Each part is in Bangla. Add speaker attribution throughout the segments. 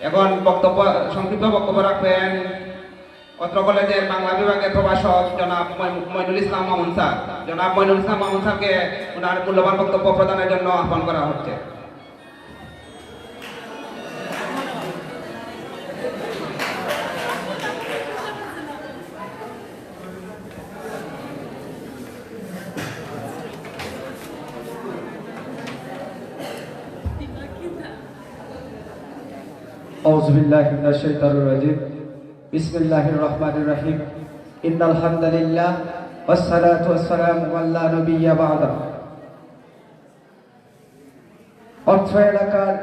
Speaker 1: এখন সংক্ষিপ্ত বক্তব্য রাখবেন অত্র কলেজের বাংলা বিভাগের প্রভাষক জনাব মইনুল ইসলাম মামুন স্যার। জনাব মইনুল ইসলাম মামুন স্যারকে ওনার মূল্যবান বক্তব্য প্রদানের জন্য আহ্বান করা হচ্ছে।
Speaker 2: أعوذ بالله من الشيطان الرجيم بسم الله الرحمن الرحيم إن الحمد لله والصلاة والسلام على نبي بعد অত্র এলাকার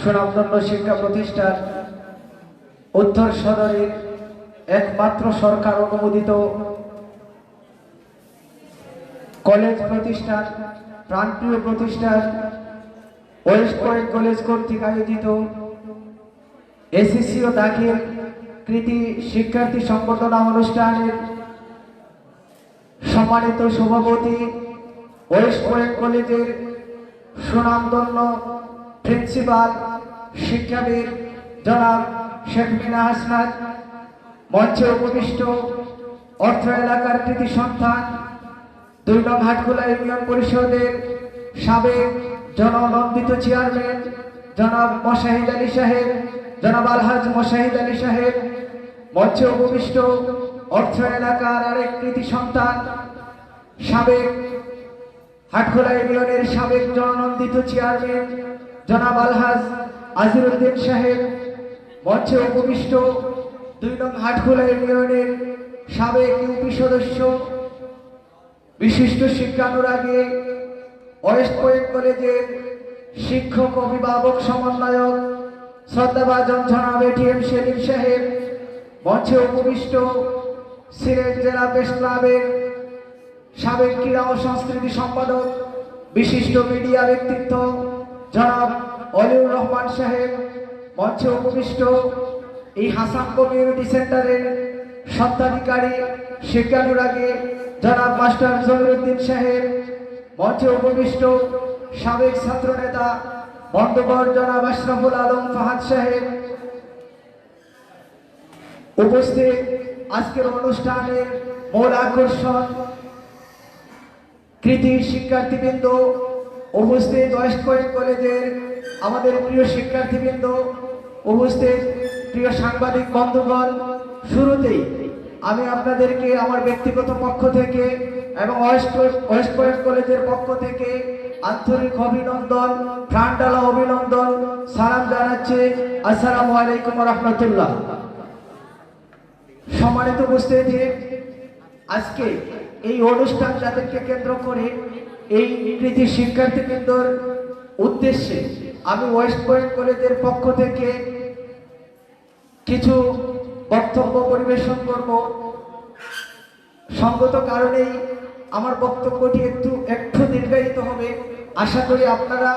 Speaker 2: সুনামধন্য শিক্ষা প্রতিষ্ঠান উত্তর সদরের একমাত্র সরকার অনুমোদিত কলেজ প্রতিষ্ঠান, প্রাণপ্রিয় প্রতিষ্ঠান ওয়েস্ট পয়েন্ট কলেজ কর্তৃক আয়োজিত এসএসসি ও দাখিল কৃতি শিক্ষার্থী সংবর্ধনা অনুষ্ঠানের সম্মানিত সভাপতি ওয়েস্ট পয়েন্ট কলেজের সুনামধন্য প্রিন্সিপাল শিক্ষাবিদ জনাব শেখ মিনা হাসনাত, মঞ্চে উপবিষ্ট অর্থ এলাকার কৃতি সন্তান 2 নং হাটখোলা ইউনিয়ন পরিষদের সাবেক জননন্দিত চেয়ারম্যান জনাব মোশাহিদ আলী সাহেব, জনাব আলহাজ মোশাহিদ আলী সাহেব, মঞ্চে উপবিষ্ট অর্থ এলাকার আরেক কৃতি সন্তান সাবেক হাটখোলা ইউনিয়নের সাবেক জননন্দিত চেয়ারম্যান জনাব আলহাজ আজিরউদ্দিন সাহেব, মঞ্চে উপবিষ্ট 2 নং হাটখোলা ইউনিয়নের সাবেক ইউপি সদস্য বিশিষ্ট শিক্ষানুরাগী ওয়েস্ট পয়েন্ট কলেজের শিক্ষক অভিভাবক সমন্বয়ক শ্রদ্ধাভাজন জনাব এটিএম সেলিম সাহেব, মঞ্চে উপবিষ্ট সিলেট জেলা প্রেস ক্লাবের সাবেক ক্রীড়া ও সংস্কৃতি সম্পাদক বিশিষ্ট মিডিয়া ব্যক্তিত্ব জনাব অলিউর রহমান সাহেব, মঞ্চে উপবিষ্ট এই হাসান কমিউনিটি সেন্টারের স্বত্বাধিকারী শিক্ষানুরাগী জনাব মাস্টার জহিরুদ্দিন সাহেব, মঞ্চে উপবিষ্ট সাবেক ছাত্রনেতা বন্ধুবর জনাব আশরাফুল আলম ফাহাদ সাহেব, উপস্থিত আজকের অনুষ্ঠানের মূল আকর্ষণ কৃতি শিক্ষার্থীবৃন্দ, উপস্থিত ওয়েস্ট পয়েন্ট কলেজের আমাদের প্রিয় শিক্ষার্থীবৃন্দ, উপস্থিত প্রিয় সাংবাদিক বন্ধুগণ। শুরুতেই আমি আপনাদেরকে আমার ব্যক্তিগত পক্ষ থেকে এবং ওয়েস্ট পয়েন্ট কলেজের পক্ষ থেকে আন্তরিক অভিনন্দন, প্রাণঢালা অভিনন্দন, সালাম জানাচ্ছি। আসসালামু আলাইকুম ওয়া রাহমাতুল্লাহ। সম্মানিত উপস্থিতি, আজকে এই অনুষ্ঠান যাদেরকে কেন্দ্র করে এই কৃতি শিক্ষার্থীবৃন্দর উদ্দেশ্যে আমি ওয়েস্ট পয়েন্ট কলেজের পক্ষ থেকে কিছু বক্তব্য পরিবেশন করব। সঙ্গত কারণেই আমার বক্তব্যটি একটু দীর্ঘায়িত হবে। আশা করি আপনারা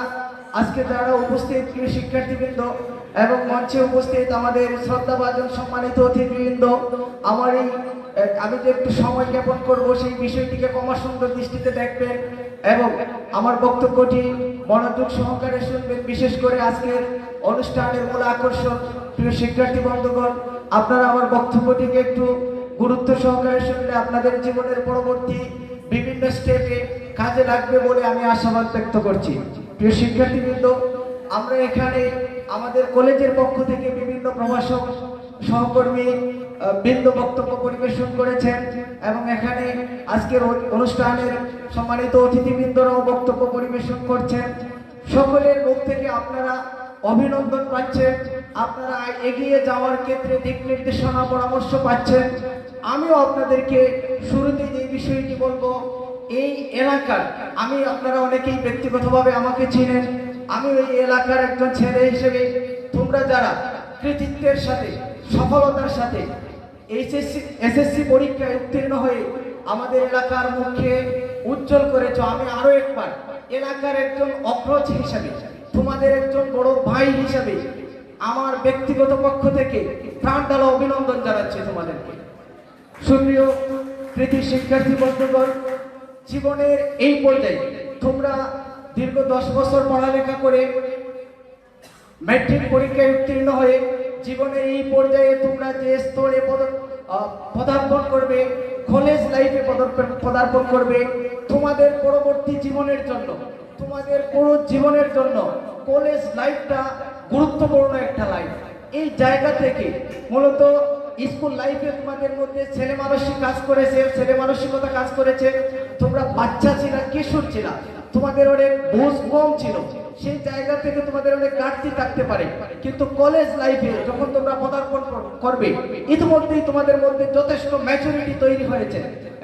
Speaker 2: আজকে যারা উপস্থিত প্রিয় শিক্ষার্থীবৃন্দ এবং মঞ্চে উপস্থিত আমাদের শ্রদ্ধাভাজন সম্মানিত অতিথিবৃন্দ, আমি যে একটু সময় জ্ঞাপন করব সেই বিষয়টিকে ক্ষমাসুন্দর দৃষ্টিতে দেখবেন এবং আমার বক্তব্যটি মনোযোগ সহকারে শুনবেন। বিশেষ করে আজকের অনুষ্ঠানের মূল আকর্ষণ প্রিয় শিক্ষার্থী বন্ধুগণ, আপনারা আমার বক্তব্যটিকে একটু গুরুত্ব সহকারে শুনলে আপনাদের জীবনের পরবর্তী বিভিন্ন স্টেপে কাজে লাগবে বলে আমি আশাবাদ ব্যক্ত করছি। প্রিয় শিক্ষার্থীবৃন্দ, আমরা এখানে আমাদের কলেজের পক্ষ থেকে বিভিন্ন প্রভাষক সহকর্মী বৃন্দ বক্তব্য পরিবেশন করেছেন এবং এখানে আজকের অনুষ্ঠানের সম্মানিত অতিথিবৃন্দরাও বক্তব্য পরিবেশন করছেন। সকলের মুখ থেকে আপনারা অভিনন্দন পাচ্ছেন, আপনারা এগিয়ে যাওয়ার ক্ষেত্রে দিক নির্দেশনা পরামর্শ পাচ্ছেন। আমিও আপনাদেরকে শুরুতে যে বিষয়টি বলবো, এই এলাকার আপনারা অনেকেই ব্যক্তিগতভাবে আমাকে চিনেন। আমি এই এলাকার একজন ছেলে হিসেবে তোমরা যারা কৃতিত্বের সাথে সফলতার সাথে এসএসসি পরীক্ষায় উত্তীর্ণ হয়ে আমাদের এলাকার মুখে উজ্জ্বল করেছ, আমি আরো একবার এলাকার একজন অগ্রজ হিসাবে, তোমাদের একজন বড় ভাই হিসাবে আমার ব্যক্তিগত পক্ষ থেকে প্রাণঢালা অভিনন্দন জানাচ্ছি তোমাদেরকে। সুপ্রিয় কৃতি শিক্ষার্থী বন্ধুগণ, জীবনের এই পর্যায়ে তোমরা দীর্ঘ 10 বছর পড়ালেখা করে ম্যাট্রিক পরীক্ষায় উত্তীর্ণ হয়ে জীবনের এই পর্যায়ে তোমরা যে স্তরে পদার্পণ করবে, কলেজ লাইফে পদার্পণ করবে, তোমাদের পরবর্তী জীবনের জন্য, তোমাদের পুরো জীবনের জন্য কলেজ লাইফটা গুরুত্বপূর্ণ একটা লাইফ। এই জায়গা থেকে মূলত স্কুল লাইফে তোমাদের মধ্যে ছেলে মানসিকতা কাজ করেছে, তোমরা বাচ্চা ছিল, কিশোর ছিল, তোমাদের অনেক বুঝ কম ছিল, সেই জায়গা থেকে তোমাদের অনেক ঘাটতি থাকতে পারে। কিন্তু কলেজ লাইফে যখন তোমরা পদার্পণ করবে, ইতিমধ্যেই তোমাদের মধ্যে যথেষ্ট ম্যাচুরিটি তৈরি হয়েছে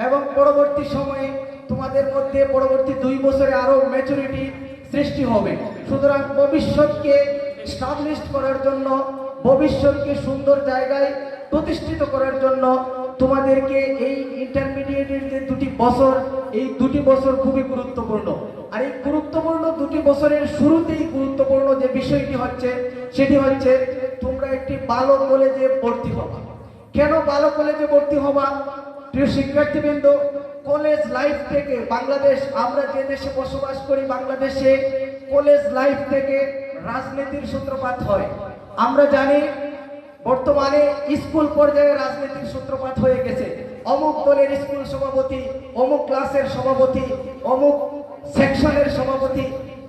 Speaker 2: এবং পরবর্তী সময়ে তোমাদের মধ্যে পরবর্তী 2 বছরে আরো ম্যাচুরিটি সৃষ্টি হবে। সুতরাং ভবিষ্যৎকে স্টাবলিশ করার জন্য, ভবিষ্যৎকে সুন্দর জায়গায় প্রতিষ্ঠিত করার জন্য তোমাদেরকে এই ইন্টারমিডিয়েটের যে 2টি বছর, এই 2টি বছর খুবই গুরুত্বপূর্ণ। আর এই গুরুত্বপূর্ণ 2টি বছরের শুরুতেই গুরুত্বপূর্ণ যে বিষয়টি হচ্ছে, সেটি হচ্ছে তোমরা একটি ভালো কলেজে ভর্তি হবা। কেন ভালো কলেজে ভর্তি হবা? প্রিয় শিক্ষার্থীবৃন্দ, কলেজ লাইফ থেকে বাংলাদেশ, আমরা যে দেশে বসবাস করি, বাংলাদেশে কলেজ লাইফ থেকে রাজনীতির সূত্রপাত হয়। আমরা জানি বর্তমানে স্কুল পর্যায়ে রাজনীতির সূত্রপাত হয়ে গেছে। অমুক দলের স্কুল সভাপতি, অমুক ক্লাসের সভাপতি, অমুক সেকশনের সভাপতি,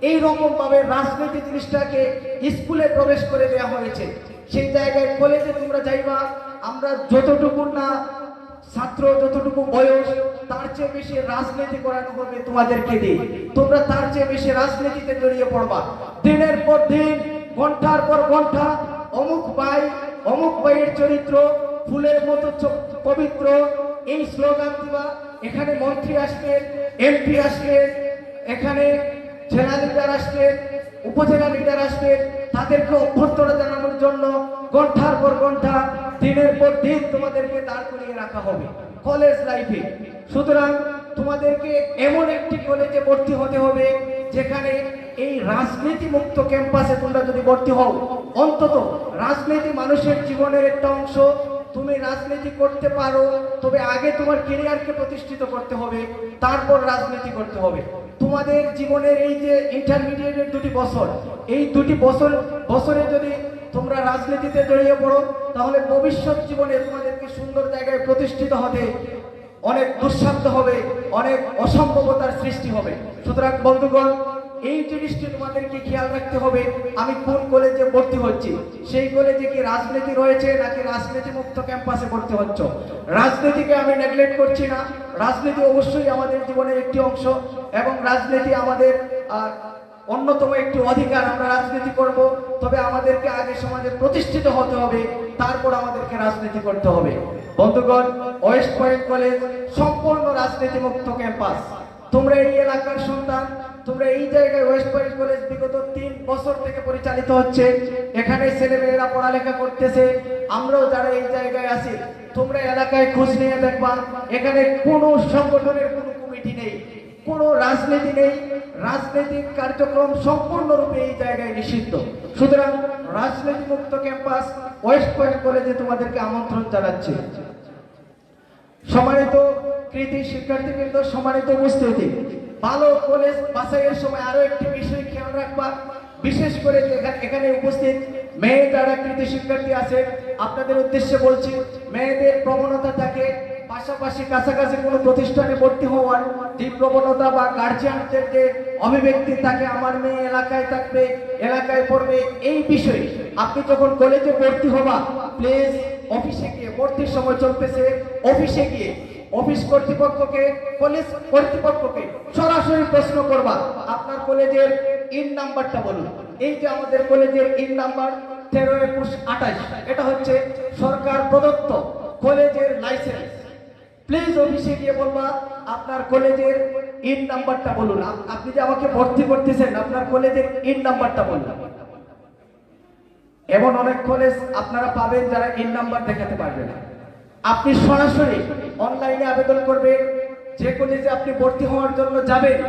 Speaker 2: এই রকম ভাবে রাজনীতি জিনিসটাকে স্কুলে প্রবেশ করে দেওয়া হয়েছে। সেই জায়গায় কলেজে তোমরা যাইবা, আমরা যতটুকু না ছাত্র, যতটুকু বয়স, তার চেয়ে বেশি রাজনীতি করানো হবে তোমাদেরকে দিয়ে। তোমরা তার চেয়ে বেশি রাজনীতিতে জড়িয়ে পড়বা। দিনের পর দিন, ঘন্টার পর ঘন্টা, অমুক ভাইয়ের চরিত্র ফুলের মতো পবিত্র, এই স্লোগান দিবা। এখানে মন্ত্রী আসবেন, এমপি আসবেন, এখানে জেলা লিডার আসবেন, উপজেলা লিডার আসবেন, তাদেরকে অভ্যর্থনা জানানোর জন্য ঘন্টার পর ঘন্টা, দিনের পর দিন তোমাদেরকে দাঁড় করিয়ে রাখা হবে কলেজ লাইফে। সুতরাং তোমাদেরকে এমন একটি কলেজে ভর্তি হতে হবে যেখানে এই রাজনীতি মুক্ত ক্যাম্পাসে তোমরা যদি ভর্তি হও, অন্তত রাজনীতি মানুষের জীবনের একটা অংশ। তুমি রাজনীতি করতে পারো, তবে আগে তোমার ক্যারিয়ারকে প্রতিষ্ঠিত করতে হবে, তারপর রাজনীতি করতে হবে। তোমাদের জীবনের এই যে ইন্টারমিডিয়েটের 2টি বছর, এই 2টি বছরে যদি তোমরা রাজনীতিতে জড়িয়ে পড়ো, তাহলে ভবিষ্যৎ জীবনে তোমাদেরকে সুন্দর জায়গায় প্রতিষ্ঠিত হতে অনেক দুঃসাধ্য হবে, অনেক অসম্ভবতার সৃষ্টি হবে। সুতরাং বন্ধুগণ, এই জিনিসটি তোমাদেরকে খেয়াল রাখতে হবে। আমি কোন কলেজে ভর্তি হচ্ছি, সেই কলেজে কি রাজনীতি রয়েছে নাকি রাজনীতি মুক্ত ক্যাম্পাসে ভর্তি হচ্ছ। রাজনীতিকে আমি নেগলেক্ট করছি না, রাজনীতি অবশ্যই আমাদের জীবনের একটি অংশ এবং রাজনীতি আমাদের অন্যতম একটি অধিকার। আমরা রাজনীতি করব, তবে আমাদেরকে আগে সমাজে প্রতিষ্ঠিত হতে হবে, তারপর আমাদেরকে রাজনীতি করতে হবে। বন্ধুগণ, ওয়েস্ট পয়েন্ট কলেজ সম্পূর্ণ রাজনীতি মুক্ত ক্যাম্পাস। তোমরা এই এলাকার সন্তান, তোমরা এই জায়গায় ওয়েস্ট পয়েন্ট কলেজ বিগত 3 বছর থেকে পরিচালিত হচ্ছে। এখানে ছেলেমেয়েরা পড়ালেখা করতেছে। আমরাও যারা এই জায়গায় আছি, তোমরা এলাকায় খোঁজ নিয়ে দেখবা, এখানে কোনো সংগঠনের কোনো কমিটি নেই, কোনো রাজনীতি নেই। রাজনৈতিক কার্যক্রম সম্পূর্ণরূপে এই জায়গায় নিষিদ্ধ। সুতরাং রাজনীতি মুক্ত ক্যাম্পাস ওয়েস্ট পয়েন্ট কলেজে তোমাদেরকে আমন্ত্রণ জানাচ্ছি। সম্মানিত কৃতি শিক্ষার্থীবৃন্দ, সম্মানিত উপস্থিতি, ভালো কলেজ বাছাইয়ের সময় আরো একটি বিষয় খেয়াল রাখবা। বিশেষ করে এখানে উপস্থিত মেয়ে যারা কৃতি শিক্ষার্থী আছে, আপনাদের উদ্দেশ্যে বলছি, মেয়েদের প্রবণতা থাকে পাশাপাশি কাছাকাছি কোনো প্রতিষ্ঠানে ভর্তি হওয়ার যে প্রবণতা বা গার্জিয়ানদের যে অভিব্যক্তি থাকে, আমার মেয়ে এলাকায় থাকবে, এলাকায় পড়বে, এই বিষয়ে আপনি যখন কলেজে ভর্তি হবা, প্লিজ অফিসে গিয়ে, ভর্তির সময় চলতেছে, অফিসে গিয়ে অফিস কর্তৃপক্ষকে, কলেজ কর্তৃপক্ষকে সরাসরি প্রশ্ন করবা, আপনার কলেজের ইন নাম্বারটা বলুন। এই যে আমাদের কলেজের ইন নাম্বার 132128, এটা হচ্ছে সরকার প্রদত্ত কলেজের লাইসেন্স। প্লিজ অফিসে গিয়ে বলবা আপনার কলেজের ইন নাম্বারটা বলুন। আপনি যে আমাকে ভর্তি করতেছেন, আপনার কলেজের ইন নাম্বারটা বলুন। এমন অনেক কলেজ আপনারা পাবেন যারা ইন নাম্বার দেখাতে পারবে না। আপনি সরাসরি অনলাইনে আবেদন করবেন, যে কলেজে আপনি ভর্তি হওয়ার জন্য যাবেন,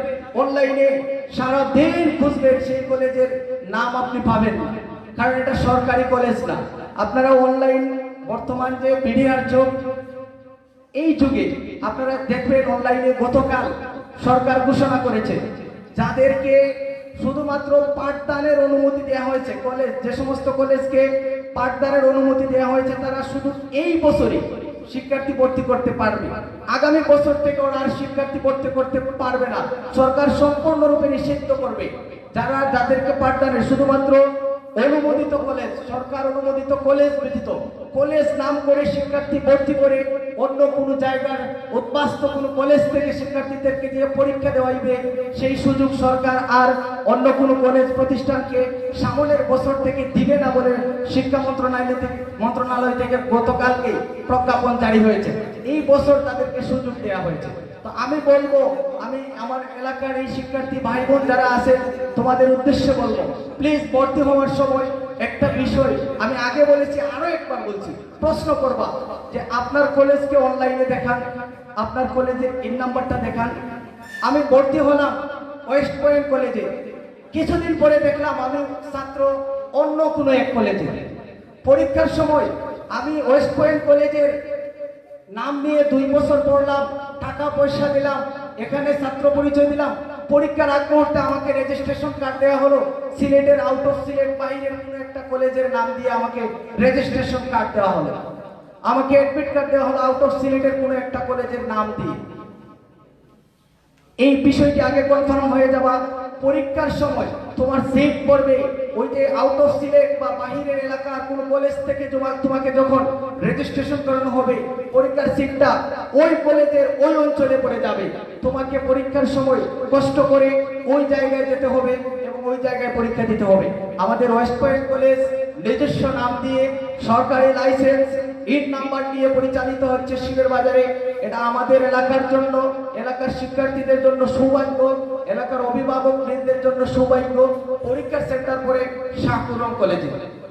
Speaker 2: অনলাইনে সারা দিন খুঁজবেন, সেই কলেজের নাম আপনি পাবেন না, কারণ এটা সরকারি কলেজ না। আপনারা অনলাইন, বর্তমান যে মিডিয়ার যুগ, এই যুগে আপনারা দেখবেন অনলাইনে গতকাল সরকার ঘোষণা করেছে যাদেরকে শুধুমাত্র পাঠদানের অনুমতি দেওয়া হয়েছে, কলেজ যে সমস্ত কলেজকে পাঠদানের অনুমতি দেওয়া হয়েছে, তারা শুধু এই বছরে শিক্ষার্থী ভর্তি করতে পারবে। আগামী বছর থেকে ওরা আর শিক্ষার্থী ভর্তি করতে পারবে না, সরকার সম্পূর্ণরূপে নিষিদ্ধ করবে। যাদেরকে পাঠদানের শুধুমাত্র অনুমোদিত কলেজ, সরকার অনুমোদিত কলেজ ব্যতীত কলেজ নাম করে শিক্ষার্থী ভর্তি করে অন্য কোনো জায়গার উদ্বাস্ত কোনো কলেজ থেকে শিক্ষার্থীদেরকে দিয়ে পরীক্ষা দেওয়াইবে, সেই সুযোগ সরকার আর অন্য কোনো কলেজ প্রতিষ্ঠানকে সামনের বছর থেকে দিবে না বলে শিক্ষা মন্ত্রণালয় থেকে গতকালকে প্রজ্ঞাপন জারি হয়েছে। এই বছর তাদেরকে সুযোগ দেওয়া হয়েছে। তো আমি বলবো, আমি আমার এলাকার এই শিক্ষার্থী ভাই বোন যারা আছে তোমাদের উদ্দেশ্যে বলবো, প্লিজ ভর্তি হওয়ার সময় একটা বিষয় আমি আগে বলেছি, আরো একবার বলছি, প্রশ্ন করবা যে আপনার কলেজকে অনলাইনে দেখান, আপনার কলেজের ইন নাম্বারটা দেখান। আমি ভর্তি হলাম ওয়েস্ট পয়েন্ট কলেজে, কিছুদিন পরে দেখলাম আমি ছাত্র অন্য কোনো এক কলেজে। পরীক্ষার সময় আমি ওয়েস্ট পয়েন্ট কলেজের নাম নিয়ে 2 বছর পড়লাম, টাকা পয়সা দিলাম, এখানে ছাত্র পরিচয় দিলাম। পরীক্ষার আগ মুহূর্তে আমাকে রেজিস্ট্রেশন কার্ড দেওয়া হলো, সিলেটের আউট অফ সিলেট বাইরের কোনো একটা কলেজের নাম দিয়ে আমাকে রেজিস্ট্রেশন কার্ড দেওয়া হলো, আমাকে অ্যাডমিট কার্ড দেওয়া হলো আউট অফ সিলেটের কোনো একটা কলেজের নাম দিয়ে। এই বিষয়টি আগে কনফার্ম হয়ে যাওয়া, পরীক্ষার সময় তোমার সিট পড়বে ওই যে আউট অফ সিলেট বা বাহিরের এলাকার কোনো কলেজ থেকে তোমাকে যখন রেজিস্ট্রেশন করানো হবে, পরীক্ষার সিটটা ওই কলেজের ওই অঞ্চলে পড়ে যাবে। তোমাকে পরীক্ষার সময় কষ্ট করে ওই জায়গায় যেতে হবে এবং ওই জায়গায় পরীক্ষা দিতে হবে। আমাদের ওয়েস্ট পয়েন্ট কলেজ নিজস্ব নাম দিয়ে সরকারি লাইসেন্স ইন নাম্বার দিয়ে পরিচালিত হচ্ছে শিবের বাজারে। এটা আমাদের এলাকার জন্য, এলাকার শিক্ষার্থীদের জন্য সৌভাগ্য, এলাকার অভিভাবক বৃন্দের জন্য সৌভাগ্য। পরীক্ষার সেন্টার পরে শাহপুরম কলেজে,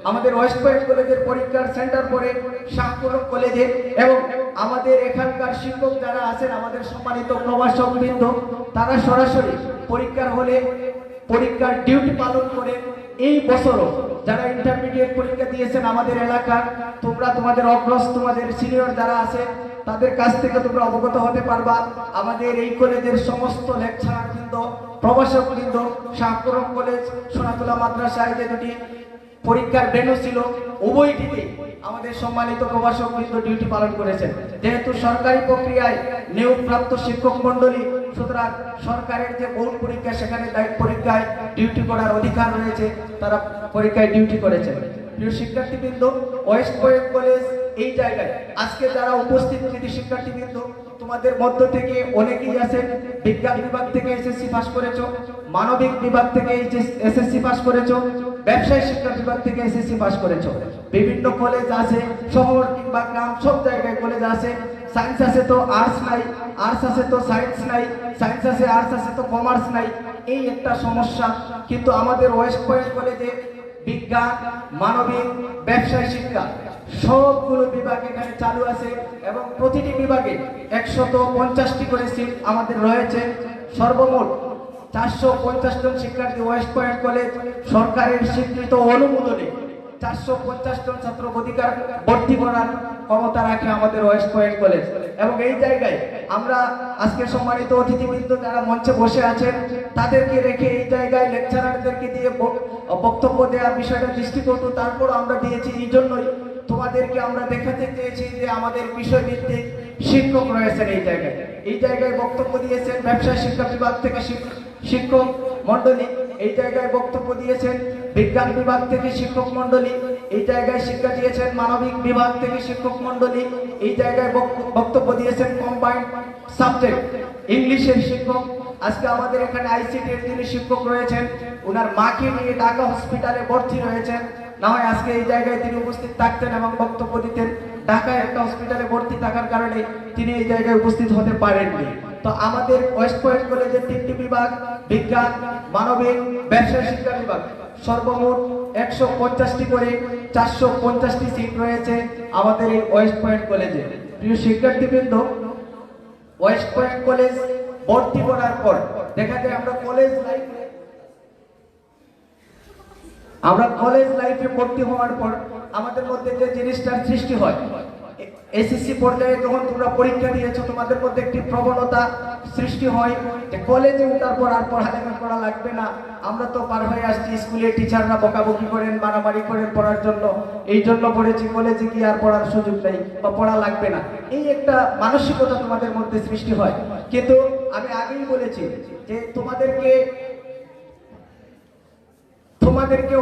Speaker 2: আমাদের ওয়েস্ট পয়েন্ট কলেজের পরীক্ষার সেন্টার পরে শাহপুরম কলেজে। এবং আমাদের এখানকার শিক্ষক যারা আছেন, আমাদের সম্মানিত প্রভাষক বৃন্দ, তারা সরাসরি পরীক্ষার হলে পরীক্ষার ডিউটি পালন করে। এই বছরও যারা ইন্টারমিডিয়েট পরীক্ষা দিয়েছেন আমাদের এলাকার, তোমরা তোমাদের অগ্রজ, তোমাদের সিনিয়র যারা আছে তাদের কাছ থেকে তোমরা অবগত হতে পারবা। আমাদের এই কলেজের সমস্ত লেকচারার বৃন্দ, প্রভাষক বৃন্দ, শাহপুরম কলেজ, সোনাতলা মাদ্রাসায় যে দুটি পরীক্ষার ভেন্যু ছিল, উভয়টিতে আমাদের সম্মানিত প্রভাষক বৃন্দ ডিউটি পালন করেছেন। যেহেতু সরকারি প্রক্রিয়ায় নিয়োগপ্রাপ্ত শিক্ষক মন্ডলী, সুতরাং সরকারের যে বোর্ড পরীক্ষা সেখানে পরীক্ষায় ডিউটি করার অধিকার রয়েছে, তারা পরীক্ষায় ডিউটি করেছেন। প্রিয় শিক্ষার্থীবৃন্দ, ওয়েস্ট পয়েন্ট কলেজ এই জায়গায় আজকে যারা উপস্থিত কৃতি শিক্ষার্থীবৃন্দ, তোমাদের মধ্য থেকে অনেকেই আছেন বিজ্ঞান বিভাগ থেকে এসএসসি পাস করেছো, মানবিক বিভাগ থেকে এসএসসি পাস করেছো, ব্যবসায় শিক্ষা বিভাগ থেকে এসএসসি পাস করেছো। বিভিন্ন কলেজ আছে, শহর কিংবা গ্রাম সব জায়গায় কলেজ আছে। সায়েন্স আছে তো আর্টস নাই, আর্টস আছে তো সায়েন্স নাই, সায়েন্স আছে আর্টস আছে তো কমার্স নাই, এই একটা সমস্যা। কিন্তু আমাদের ওয়েস্ট পয়েন্ট কলেজে বিজ্ঞান, মানবিক, ব্যবসায় শিক্ষা সবগুলো বিভাগ এখানে চালু আছে এবং প্রতিটি বিভাগে 150টি করে সিট আমাদের রয়েছে। সর্বমোট 450 জন শিক্ষার্থী ওয়েস্ট পয়েন্ট কলেজ সরকারের স্বীকৃত অনুমোদনে 450 জন ছাত্র অধিকার ভর্তি করার ক্ষমতা রাখে আমাদের ওয়েস্ট পয়েন্ট কলেজ। এবং এই জায়গায় আমরা আজকে সম্মানিত অতিথিবৃন্দ যারা মঞ্চে বসে আছেন তাদেরকে রেখে এই জায়গায় লেকচারারদেরকে দিয়ে বক্তব্য দেওয়ার বিষয়টা দৃষ্টিকটু, তারপর আমরা দিয়েছি এই জন্যই তোমাদেরকে আমরা দেখাতে চেয়েছি যে আমাদের বিষয়ভিত্তিক শিক্ষক রয়েছেন এই জায়গায়। এই জায়গায় বক্তব্য দিয়েছেন ব্যবসায় শিক্ষা বিভাগ থেকে শিক্ষক মন্ডলী, এই জায়গায় বক্তব্য দিয়েছেন বিজ্ঞান বিভাগ থেকে শিক্ষক মন্ডলী, এই জায়গায় শিক্ষা দিয়েছেন মানবিক বিভাগ থেকে শিক্ষক মন্ডলী, এই জায়গায় বক্তব্য দিয়েছেন কম্বাইন্ড সাবজেক্ট ইংলিশের শিক্ষক। আজকে আমাদের এখানে আইসিটির যিনি শিক্ষক রয়েছেন, ওনার মাকে নিয়ে ঢাকা হসপিটালে ভর্তি রয়েছেন, না হয় আজকে এই জায়গায় তিনি উপস্থিত থাকতেন এবং বক্তব্য দিতেন। ঢাকায় একটা হসপিটালে ভর্তি থাকার কারণে তিনি এই জায়গায় উপস্থিত হতে পারেননি। তো আমাদের ওয়েস্ট পয়েন্ট কলেজের 3টি বিভাগ, বিজ্ঞান, মানবিক, ব্যবসায় শিক্ষা বিভাগ, সর্বমোট 150টি করে 450টি সিট রয়েছে আমাদের এই ওয়েস্ট পয়েন্ট কলেজে। প্রিয় শিক্ষার্থীবৃন্দ, ওয়েস্ট পয়েন্ট কলেজ ভর্তি করার পর দেখা যায় আমরা কলেজ লাইফে ভর্তি হওয়ার পর আমাদের মধ্যে যে জিনিসটার সৃষ্টি হয়, এসএসসি পর্যায়ে যখন তোমরা পরীক্ষা দিয়েছো তোমাদের মধ্যে একটি প্রবণতা সৃষ্টি হয় যে কলেজে ওঠার পর আর পড়ালেখা করা লাগবে না, আমরা তো পার হয়ে আসছি, স্কুলে টিচাররা বকাবকি করেন, মারামারি করেন পড়ার জন্য, এই জন্য পড়েছি, কলেজে গিয়ে আর পড়ার সুযোগ নেই বা পড়া লাগবে না, এই একটা মানসিকতা তোমাদের মধ্যে সৃষ্টি হয়। কিন্তু আমি আগেই বলেছি যে তোমাদেরকে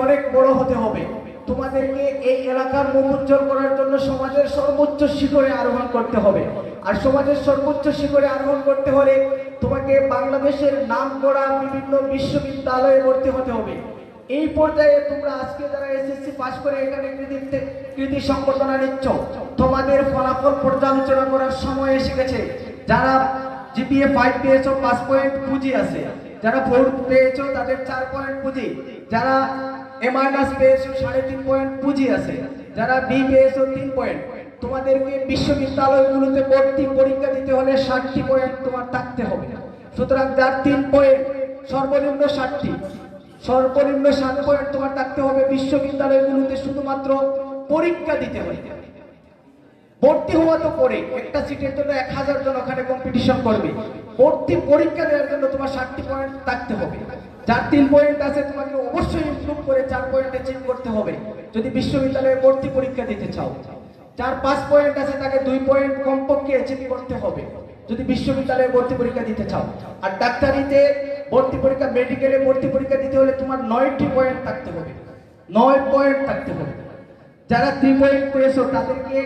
Speaker 2: অনেক বড় হতে হবে, তোমাদেরকে এই এলাকার মুখ উজ্জ্বল করার জন্য সমাজের সর্বোচ্চ শিখরে আরোহণ করতে হবে। আর সমাজের সর্বোচ্চ শিখরে আরোহণ করতে হলে তোমাকে বাংলাদেশের নামকরা বিভিন্ন বিশ্ববিদ্যালয়ে ভর্তি হতে হবে। এই পর্যায়ে তোমরা আজকে যারা এসএসসি পাস করে এখানে কৃতি সংবর্ধনা নিচ্ছ, তোমাদের ফলাফল পর্যালোচনা করার সময় এসে গেছে। যারা জিপিএ 5 পেয়েছো 5 পয়েন্ট পুঁজি আছে, যারা 4 পেয়েছো তাদের 4 পয়েন্ট পুঁজি, যারা এ মাইনাস পেয়েছো 3.5 পয়েন্ট পুঁজি আছে, যারা বি পেয়েছো 3 পয়েন্ট। তোমাদেরকে বিশ্ববিদ্যালয়গুলোতে ভর্তি পরীক্ষা দিতে হলে 60টি পয়েন্ট তোমার থাকতে হবে। সুতরাং যার 3 পয়েন্ট, সর্বনিম্ন 7 পয়েন্ট তোমার থাকতে হবে। বিশ্ববিদ্যালয়গুলোতে শুধুমাত্র পরীক্ষা দিতে হবে, ভর্তি হওয়া তো পরে, একটা সিটের জন্য 1000 জন ওখানে কম্পিটিশন করবে, ভর্তি পরীক্ষা দেওয়ার জন্য তোমার 60টি পয়েন্ট থাকতে হবে। যার 3 পয়েন্ট আছে তোমাকে অবশ্যই ইমপ্রুভ করে 4 পয়েন্ট অ্যাচিভ করতে হবে যদি বিশ্ববিদ্যালয়ে ভর্তি পরীক্ষা দিতে চাও। যার 5 পয়েন্ট আছে তাকে 2 পয়েন্ট কমপক্ষে অ্যাচিভ করতে হবে যদি বিশ্ববিদ্যালয়ে ভর্তি পরীক্ষা দিতে চাও। আর ডাক্তারিতে ভর্তি পরীক্ষা, মেডিকেলে ভর্তি পরীক্ষা দিতে হলে তোমার 9টি পয়েন্ট থাকতে হবে, 9 পয়েন্ট থাকতে হবে। যারা 3 পয়েন্ট পেয়েছো তাদেরকে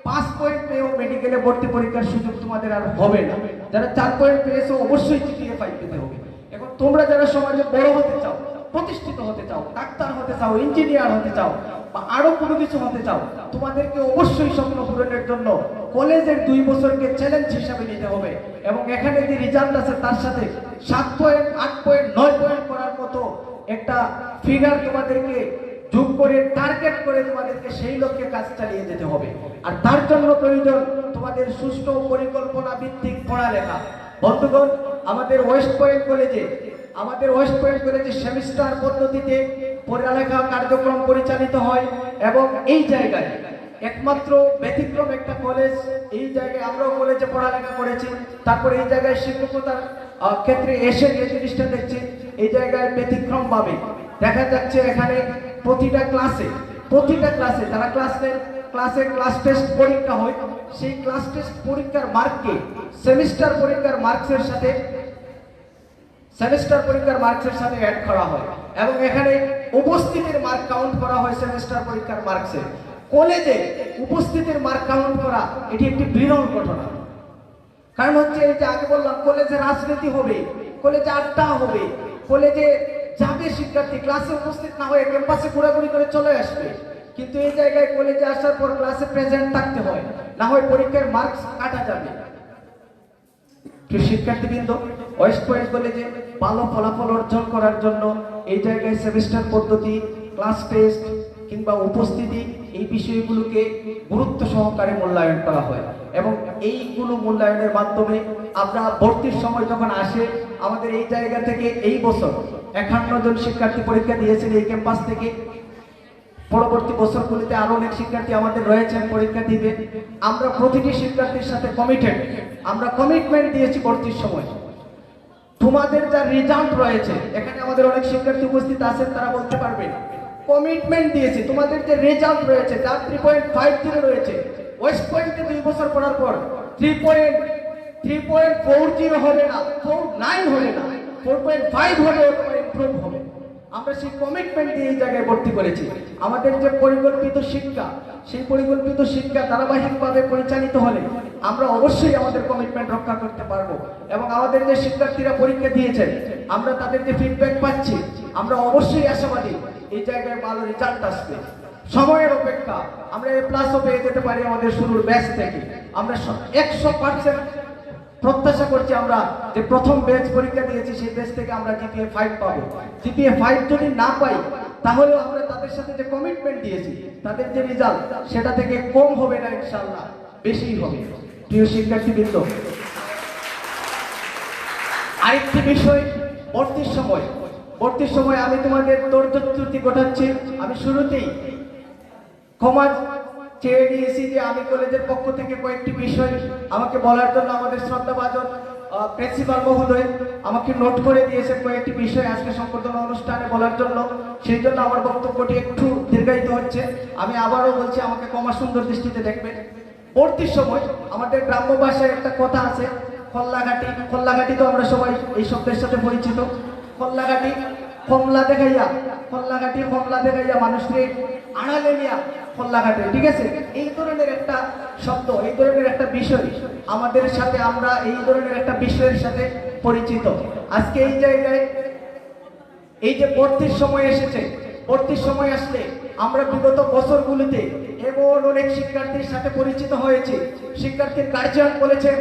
Speaker 2: 5 পয়েন্ট পেয়েও মেডিকেলে ভর্তি পরীক্ষার সুযোগ তোমাদের আর হবে না। যারা 4 পয়েন্ট পেয়েছো অবশ্যই জিপিএ 5 পেতে হবে। এখন তোমরা যারা সমাজে বড় হতে চাও, প্রতিষ্ঠিত হতে চাও, ডাক্তার হতে চাও, ইঞ্জিনিয়ার হতে চাও বা আরো কোনো কিছু হতে চাও, তোমাদেরকে অবশ্যই স্বপ্ন পূরণের জন্য কলেজের 2 বছরকে চ্যালেঞ্জ হিসাবে নিতে হবে এবং এখানে যে রেজাল্ট আছে তার সাথে 7 পয়েন্ট, 8 পয়েন্ট, 9 পয়েন্ট করার মতো একটা ফিগার তোমাদেরকে যোগ করে টার্গেট করে তোমাদেরকে সেই লক্ষ্যে কাজ চালিয়ে যেতে হবে। আর তার জন্য প্রয়োজন তোমাদের সুষ্ঠু পরিকল্পনা ভিত্তিক পড়ালেখা। বন্ধুগণ, আমাদের ওয়েস্ট পয়েন্ট কলেজে সেমিস্টার পদ্ধতিতে পড়ালেখা কার্যক্রম পরিচালিত হয় এবং এই জায়গায় একমাত্র ব্যতিক্রম একটা কলেজ, এই জায়গায় আমরাও কলেজে পড়ালেখা করেছি, তারপরে এই জায়গায় শিক্ষকতার ক্ষেত্রে এসে যে জিনিসটা দেখছি, এই জায়গায় ব্যতিক্রম পাবে দেখা যাচ্ছে এখানে প্রতিটা ক্লাসে যারা ক্লাস টেস্ট পরীক্ষা হয়, সেই ক্লাস টেস্ট পরীক্ষার মার্ককে সেমিস্টার পরীক্ষার মার্কসের সাথে অ্যাড করা হয় এবং এখানে উপস্থিতির মার্ক কাউন্ট করা হয় সেমিস্টার পরীক্ষার মার্কসে। কলেজে উপস্থিতির মার্ক কাউন্ট করা এটি একটি বিরল ঘটনা। কারণ হচ্ছে এই যে আগে বললাম, কলেজে রাজনীতি হবে, কলেজে আড্ডা হবে, কলেজে যাবে শিক্ষার্থী, ক্লাসে উপস্থিত না হয়ে ক্যাম্পাসে ঘোরাঘুরি করে চলে আসবে। কিন্তু এই জায়গায় কলেজে আসার পর ক্লাসে প্রেজেন্ট থাকতে হয়, না হয় পরীক্ষার মার্কস কাটা যাবে। প্রিয় শিক্ষার্থীবৃন্দ, ওয়েস্ট পয়েন্ট কলেজে ভালো ফলাফল অর্জন করার জন্য এই জায়গায় সেমিস্টার পদ্ধতি, ক্লাস টেস্ট কিংবা উপস্থিতি, এই বিষয়গুলোকে গুরুত্ব সহকারে মূল্যায়ন করা হয় এবং এইগুলো মূল্যায়নের মাধ্যমে আমরা ভর্তির সময় যখন আসে, আমাদের এই জায়গা থেকে এই বছর 51 জন শিক্ষার্থী পরীক্ষা দিয়েছেন এই ক্যাম্পাস থেকে। পরবর্তী বছরগুলিতে আরো অনেক শিক্ষার্থী আমাদের রয়েছেন পরীক্ষা দিবে। আমরা প্রতিটি শিক্ষার্থীর সাথে আমরা কমিটমেন্ট দিয়েছি ভর্তির সময়। তোমাদের যা রেজাল্ট রয়েছে, এখানে আমাদের অনেক শিক্ষার্থী উপস্থিত আছেন, তারা বলতে পারবেন, কমিটমেন্ট দিয়েছি তোমাদের যে রেজাল্ট রয়েছে, যার 3.50 রয়েছে, ওয়েস্ট পয়েন্টে 2 বছর পড়ার পর 3.40 হবে না, 49 হবে না, 4.5 হলে ইমপ্রুভ হবে। আমরা সেই কমিটমেন্ট দিয়ে এই জায়গায় ভর্তি করেছি। আমাদের যে পরিকল্পিত শিক্ষা, সেই পরিকল্পিত শিক্ষা ধারাবাহিকভাবে পরিচালিত হলে আমরা অবশ্যই আমাদের কমিটমেন্ট রক্ষা করতে পারবো এবং আমাদের যে শিক্ষার্থীরা পরীক্ষা দিয়েছেন, আমরা তাদের যে ফিডব্যাক পাচ্ছি, আমরা অবশ্যই আশাবাদী এই জায়গায় ভালো রেজাল্ট আসবে। সময়ের অপেক্ষা, আমরা A+ পেয়ে যেতে পারি আমাদের শুরুর ব্যাচ থেকে। আমরা 100% প্রত্যাশা করছি আমরা যে প্রথম ব্যাচ পরীক্ষা দিয়েছি সেই ব্যাচ থেকে আমরা জিপিএ 5 পাবো। জিপিএ 5 যদি না পাই, তাহলে আমরা তাদের সাথে যে কমিটমেন্ট দিয়েছি, তাদের যে রেজাল্ট, সেটা থেকে কম হবে না, ইনশাআল্লাহ বেশিই হবে। প্রিয় শিক্ষার্থীবৃন্দ, আরেকটি বিষয়, ভর্তির সময় আমি তোমাদের ধৈর্য ত্রুটি ঘটাচ্ছি। আমি শুরুতেই চেয়ে নিয়েছি যে আমি কলেজের পক্ষ থেকে কয়েকটি বিষয় আমাকে বলার জন্য আমাদের শ্রদ্ধাভাজন প্রিন্সিপাল মহোদয় আমাকে নোট করে দিয়েছে কয়েকটি বিষয় আজকে সংবর্ধনা অনুষ্ঠানে বলার জন্য। সেই জন্য আমার বক্তব্যটি একটু দীর্ঘায়িত হচ্ছে। আমি আবারও বলছি, আমাকে ক্ষমা সুন্দর দৃষ্টিতে দেখবেন। ভর্তির সময় আমাদের গ্রাম্য ভাষায় একটা কথা আছে, খল্লাঘাটি। খল্লাঘাটি তো আমরা সবাই এই শব্দের সাথে পরিচিত। খল্লাঘাটি কমলা দেখাইয়া, খল্লাঘাটি কমলা দেখাইয়া মানুষকে আড়ালে নিয়া খল্লাঘাটে, ঠিক আছে? এই ধরনের একটা শব্দ, এই ধরনের একটা বিষয় আমাদের সাথে, আমরা এই ধরনের একটা বিষয়ের সাথে পরিচিত। আজকে এই জায়গায় এই যে ভর্তির সময় এসেছে, ভর্তির সময় আসলে আমরা বিগত বছরগুলিতে এমন অনেক শিক্ষার্থীর সাথে পরিচিত হয়েছে। শিক্ষার্থীর গার্জিয়ান বলেছেন,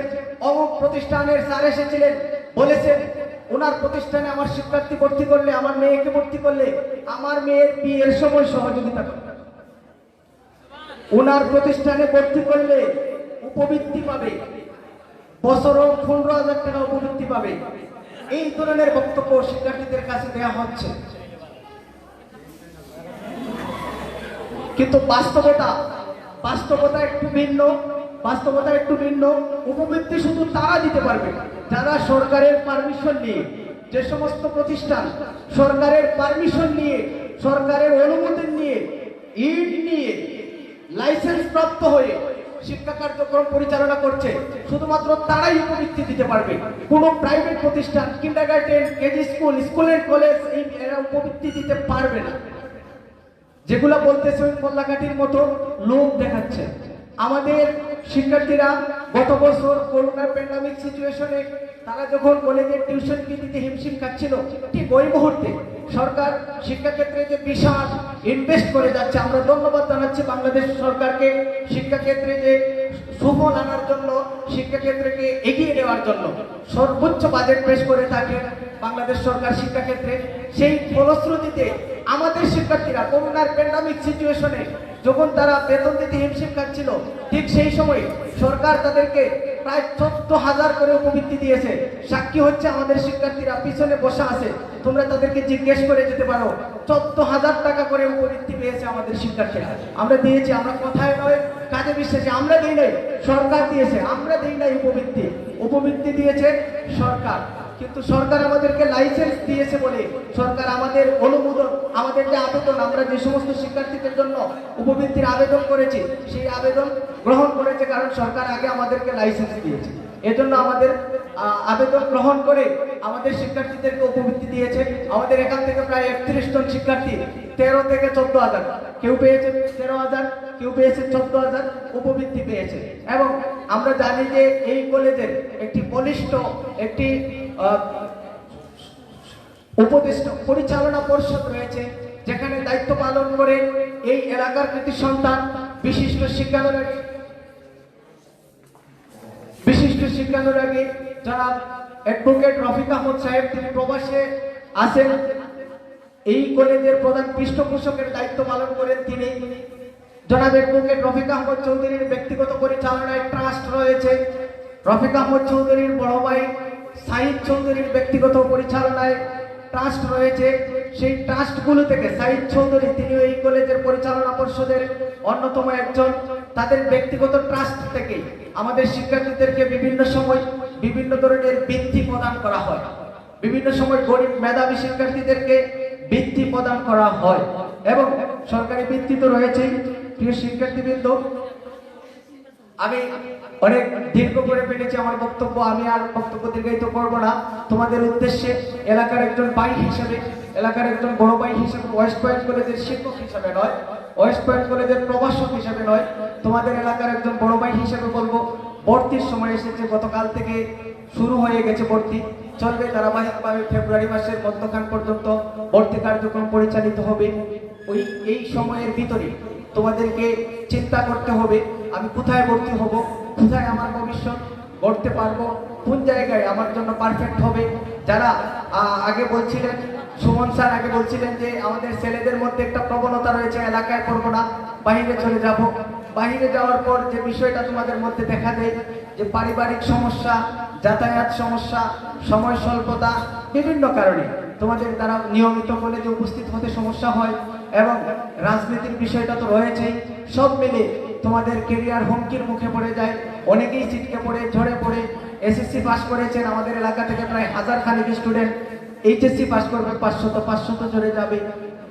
Speaker 2: অমুক প্রতিষ্ঠানের স্যার এসেছিলেন, বলেছেন ওনার প্রতিষ্ঠানে আমার শিক্ষার্থী ভর্তি করলে, আমার মেয়েকে ভর্তি করলে আমার মেয়ের বিয়ের সময় সহযোগিতা করবে, ওনার প্রতিষ্ঠানে ভর্তি করলে উপবৃত্তি পাবে, বছরও 15,000 টাকা উপবৃত্তি পাবে। এই ধরনের বক্তব্য শিক্ষার্থীদের কাছে দেওয়া হচ্ছে। কিন্তু বাস্তবতা একটু ভিন্ন। বাস্তবতা একটু ভিন্ন। উপবৃত্তি শুধু তারা দিতে পারবে যারা সরকারের পারমিশন নিয়ে, যে সমস্ত প্রতিষ্ঠান সরকারের পারমিশন নিয়ে, সরকারের অনুমোদন নিয়ে, ইট নিয়ে, লাইসেন্স প্রাপ্ত হয়ে শিক্ষা কার্যক্রম পরিচালনা করছে, শুধুমাত্র তারাই উপবৃত্তি দিতে পারবে। কোনো প্রাইভেট প্রতিষ্ঠান, kindergarten, KG school, school and college এরা উপবৃত্তি দিতে পারবে না। যেগুলা বলতেছে ওই খল্লাঘাটির মতো লোক দেখাচ্ছে। আমাদের শিক্ষার্থীরা গত বছর করোনা প্যান্ডামিক সিচুয়েশনে তারা যখন কলেজের টিউশন ফি দিতে হিমশিম খাচ্ছিল, ঠিক ওই মুহূর্তে সরকার শিক্ষাক্ষেত্রে যে বিশাল ইনভেস্ট করে যাচ্ছে, আমরা ধন্যবাদ জানাচ্ছি বাংলাদেশ সরকারকে শিক্ষাক্ষেত্রে যে সুফল আনার জন্য, শিক্ষাক্ষেত্রকে এগিয়ে নেওয়ার জন্য সর্বোচ্চ বাজেট পেশ করে থাকে বাংলাদেশ সরকার শিক্ষাক্ষেত্রে। সেই ফলশ্রুতিতে আমাদের শিক্ষার্থীরা করোনার প্যান্ডামিক সিচুয়েশনে যখন তারা বেতন দিতে হিমশিম খাচ্ছিল, ঠিক সেই সময় সরকার তাদেরকে প্রায় 14,000 করে উপবৃত্তি দিয়েছে। সাক্ষী হচ্ছে আমাদের শিক্ষার্থীরা পিছনে বসে আছে, তোমরা তাদেরকে জিজ্ঞেস করে যেতে পারো। 14,000 টাকা করে উপবৃত্তি পেয়েছে আমাদের শিক্ষার্থীরা। আমরা দিয়েছি, আমরা কথায় নয় কাজে বিশ্বাসী। আমরা দিই নাই, সরকার দিয়েছে। আমরা দিই নাই উপবৃত্তি, উপবৃত্তি দিয়েছে সরকার। কিন্তু সরকার আমাদেরকে লাইসেন্স দিয়েছে বলে, সরকার আমাদের অনুমোদন, আমাদের যে আবেদন, আমরা যে সমস্ত শিক্ষার্থীদের জন্য উপবৃত্তির আবেদন করেছি, সেই আবেদন গ্রহণ করেছে, কারণ সরকার আগে আমাদেরকে লাইসেন্স দিয়েছে। এজন্য আমাদের আবেদন গ্রহণ করে আমাদের শিক্ষার্থীদেরকে উপবৃত্তি দিয়েছে। আমাদের এখান থেকে প্রায় 31 জন শিক্ষার্থী 13 থেকে 14,000, কেউ পেয়েছে 13,000, কেউ পেয়েছে 14,000 উপবৃত্তি পেয়েছে। এবং আমরা জানি যে এই কলেজের একটি বলিষ্ঠ একটি উপদেষ্টা পরিচালনা পরিষদ রয়েছে, যেখানে দায়িত্ব পালন করে এই এলাকার কৃতি সন্তান বিশিষ্ট শিক্ষানুরাগী জনাব অ্যাডভোকেট রফিক আহমদ সাহেব, তিনি প্রবাসে আছেন। এই কলেজের প্রধান পৃষ্ঠপোষকের দায়িত্ব পালন করেন তিনি। জনাব অ্যাডভোকেট রফিক আহমদ চৌধুরীর ব্যক্তিগত পরিচালনায় ট্রাস্ট রয়েছে। রফিক আহমদ চৌধুরীর বড় ভাই সাইদ চৌধুরীর ব্যক্তিগত পরিচালনায় ট্রাস্ট রয়েছে। সেই ট্রাস্টগুলো থেকে সাইদ চৌধুরী, তিনি এই কলেজের পরিচালনা পরিষদের অন্যতম একজন। তাদের ব্যক্তিগত ট্রাস্ট থেকে আমাদের শিক্ষার্থীদেরকে বিভিন্ন সময় বিভিন্ন ধরনের বৃত্তি প্রদান করা হয়। বিভিন্ন সময় গরিব মেধাবী শিক্ষার্থীদেরকে বৃত্তি প্রদান করা হয় এবং সরকারি বৃত্তি তো রয়েছেই। প্রিয় শিক্ষার্থীবৃন্দ, আমি অনেক দীর্ঘ করে ফেলেছি আমার বক্তব্য, আমি আর বক্তব্য দীর্ঘায়িত করব না। তোমাদের উদ্দেশ্যে এলাকার একজন ভাই হিসেবে, এলাকার একজন বড় ভাই হিসেবে, ওয়েস্ট পয়েন্ট কলেজের শিক্ষক হিসেবে নয়, ওয়েস্ট পয়েন্ট কলেজের প্রভাষক হিসেবে নয়, তোমাদের এলাকার একজন বড় ভাই হিসেবে বলবো, ভর্তির সময় এসেছে। গতকাল থেকে শুরু হয়ে গেছে ভর্তি, চলবে ধারাবাহিকভাবে ফেব্রুয়ারি মাসের মধ্যখান পর্যন্ত ভর্তি কার্যক্রম পরিচালিত হবে। এই সময়ের ভিতরে তোমাদেরকে চিন্তা করতে হবে, আমি কোথায় ভর্তি হব, কোথায় আমার ভবিষ্যৎ গড়তে পারবো, কোন জায়গায় আমার জন্য পারফেক্ট হবে। যারা আগে বলছিলেন, সুমন স্যার আগে বলছিলেন যে আমাদের ছেলেদের মধ্যে একটা প্রবণতা রয়েছে, এলাকায় করবো না, বাইরে চলে যাব। বাইরে যাওয়ার পর যে বিষয়টা তোমাদের মধ্যে দেখা দেয়, যে পারিবারিক সমস্যা, যাতায়াত সমস্যা, সময় স্বল্পতা, বিভিন্ন কারণে তোমাদের দ্বারা নিয়মিত কলেজে উপস্থিত হতে সমস্যা হয় এবং রাজনীতির বিষয়টা তো রয়েছেই। সব মিলে তোমাদের কেরিয়ার হুমকির মুখে পড়ে যায়। অনেকেই ছিটকে পড়ে ঝরে পড়ে এসএসসি পাস করেছেন আমাদের এলাকা থেকে প্রায় 1000 খানিক স্টুডেন্ট, এইচএসসি পাস করবে 500 ঝরে যাবে।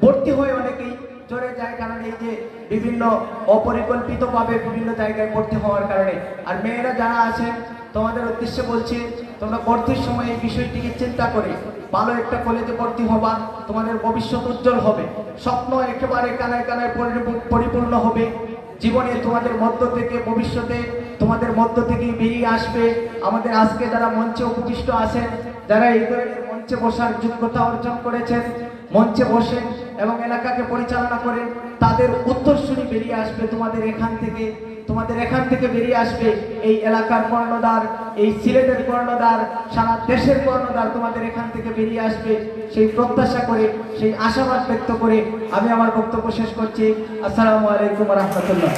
Speaker 2: ভর্তি হয়ে অনেকেই ঝরে যায়, কারণ এই যে বিভিন্ন অপরিকল্পিতভাবে বিভিন্ন জায়গায় ভর্তি হওয়ার কারণে। আর মেয়েরা যারা আছেন তোমাদের উদ্দেশ্যে বলছি, তোমরা ভর্তির সময় এই বিষয়টিকে চিন্তা করে ভালো একটা কলেজে ভর্তি হবা, তোমাদের ভবিষ্যৎ উজ্জ্বল হবে, স্বপ্ন একেবারে কানায় কানায় পরিপূর্ণ হবে। জীবনে তোমাদের মধ্য থেকে ভবিষ্যতে তোমাদের মধ্য থেকেই বেরিয়ে আসবে। আমাদের আজকে যারা মঞ্চে উপবিষ্ট আছেন, যারা এই ধরনের মঞ্চে বসার যোগ্যতা অর্জন করেছেন, মঞ্চে বসেন এবং এলাকাকে পরিচালনা করেন, তাদের উত্তরসূরি বেরিয়ে আসবে তোমাদের এখান থেকে। তোমাদের এখান থেকে বেরিয়ে আসবে এই এলাকার কর্ণধার, এই সিলেটের কর্ণধার, সারা দেশের কর্ণধার তোমাদের এখান থেকে বেরিয়ে আসবে। সেই প্রত্যাশা করে, সেই আশাবাদ ব্যক্ত করে আমি আমার বক্তব্য শেষ করছি। আসসালামু আলাইকুম ওয়া রাহমাতুল্লাহ।